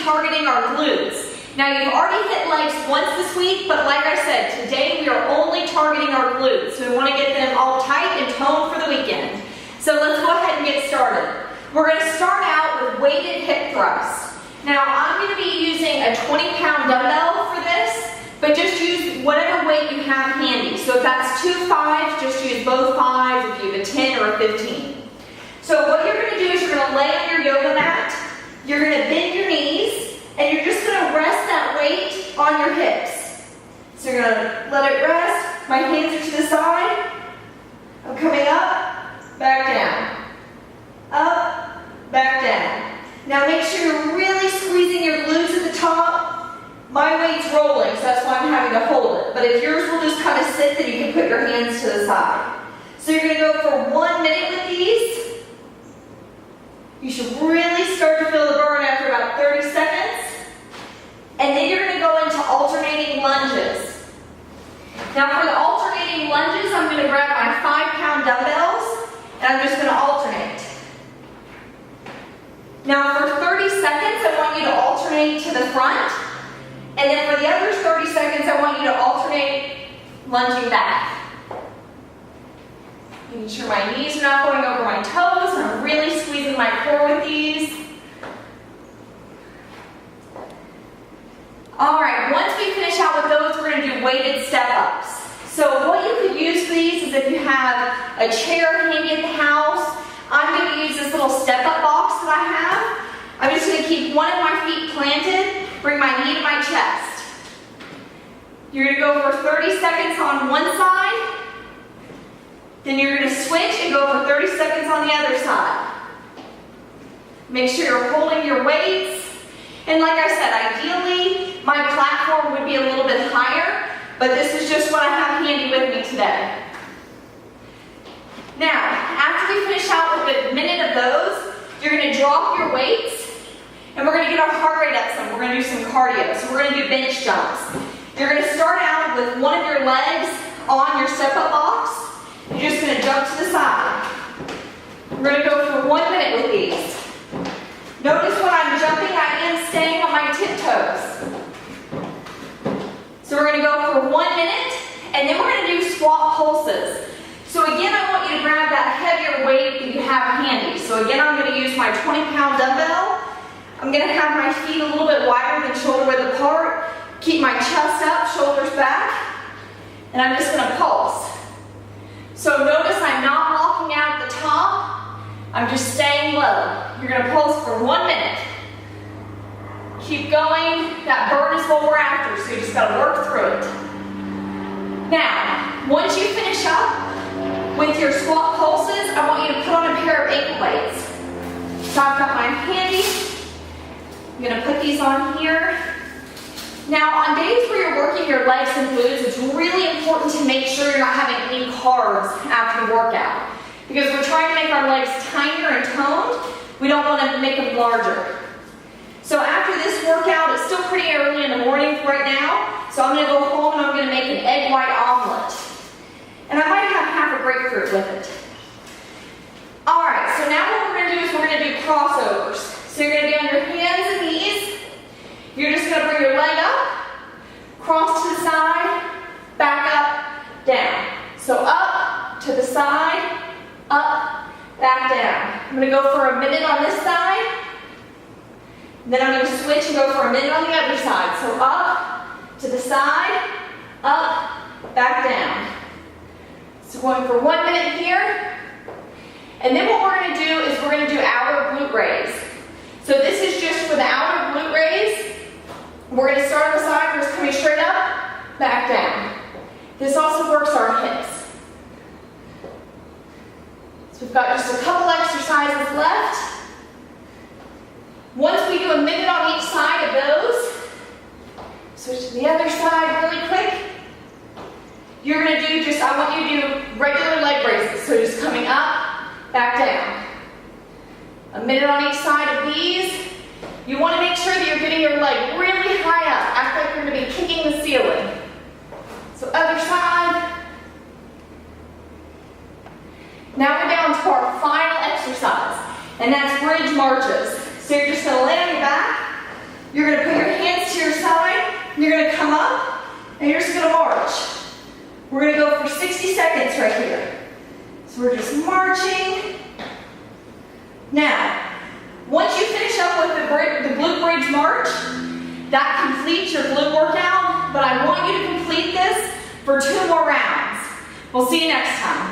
targeting our glutes. Now you've already hit legs once this week, but like I said, today we are only targeting our glutes. So we want to get them all tight and toned for the weekend. So let's go ahead and get started. We're going to start out with weighted hip thrusts. Now I'm going to be using a 20-pound dumbbell for this, but just use whatever weight you have handy. So if that's 2 5s, just use both 5s if you have a 10 or a 15. So what you're going to do is you're going to lay on your yoga mat, you're going to bend your knees, and you're just going to rest that weight on your hips. So you're going to let it rest. My hands are to the side. I'm coming up, back down. Up, back down. Now make sure you're really squeezing your glutes at the top. My weight's rolling, so that's why I'm having to hold it. But if yours will just kind of sit, then you can put your hands to the side. So you're going to go for 1 minute with these. You should really start to feel the burn after about 30 seconds. And then you're going to go into alternating lunges. Now for the alternating lunges, I'm going to grab my 5-pound dumbbells, and I'm just going to alternate. Now for 30 seconds, I want you to alternate to the front. And then for the other 30 seconds, I want you to alternate lunging back. Making sure my knees are not going over my toes, and I'm really squeezing my core with these. All right, once we finish out with those, we're going to do weighted step-ups. So what you could use for these is if you have a chair handy at the house. I'm going to use this little step-up box that I have. I'm just going to keep one of my feet planted, bring my knee to my chest. You're going to go for 30 seconds on one side. Then you're going to switch and go for 30 seconds on the other side. Make sure you're holding your weights. And like I said, ideally, my platform would be a little bit higher, but this is just what I have handy with me today. Now, after we finish out with a minute of those, you're going to drop your weights, and we're going to get our heart rate up some. We're going to do some cardio. So we're going to do bench jumps. You're going to start out with one of your legs on your step-up box. You're just going to jump to the side. We're going to go for 1 minute with these. Notice when I'm jumping, I am staying on my tiptoes. So we're going to go for 1 minute, and then we're going to do squat pulses. So again, I want you to grab that heavier weight that you have handy. So again, I'm going to use my 20-pound dumbbell. I'm going to have my feet a little bit wider than shoulder width apart. Keep my chest up, shoulders back, and I'm just going to pulse. So notice I'm not locking out at the top. I'm just staying low. You're going to pulse for 1 minute. Keep going. That burn is what we're after, so you just got to work through it. Now, once you finish up with your squat pulses, I want you to put on a pair of ankle weights. So I've got mine handy. I'm going to put these on here. Now, on days where you're working your legs and glutes, it's really important to make sure you're not having any carbs after the workout. Because we're trying to make our legs tinier and toned, we don't want to make them larger. So after this workout, it's still pretty early in the morning right now, so I'm going to go home and I'm going to make an egg white omelet. And I might have half a grapefruit with it. Alright, so now what we're going to do is we're going to do crossovers. So you're going to be on your hands and knees. You're just going to bring your leg up, cross to the side, back up, down. So up, to the side, up, back down. I'm going to go for a minute on this side. Then I'm going to switch and go for a minute on the other side. So up, to the side, up, back down. So going for 1 minute here. And then what we're going to do is we're going to do outer glute raise. So this is just for the outer glute raise. We're going to start on the side, we're just coming straight up, back down. This also works our hips. So we've got just a couple exercises left. Once we do a minute on each side of those, switch to the other side really quick. You're going to do just, I want you to do regular leg raises. So just coming up, back down. A minute on each side of these. You want to make sure that you're getting your leg really high up. Act like you're going to be kicking the ceiling. So other side. Now we're down to our final exercise, and that's bridge marches. So you're just going to lay on your back. You're gonna put your hands to your side, and you're gonna come up, and you're just gonna march. We're gonna go for 60 seconds right here. So we're just marching. Now, once you finish up with the glute bridge march, that completes your glute workout, but I want you to complete this for 2 more rounds. We'll see you next time.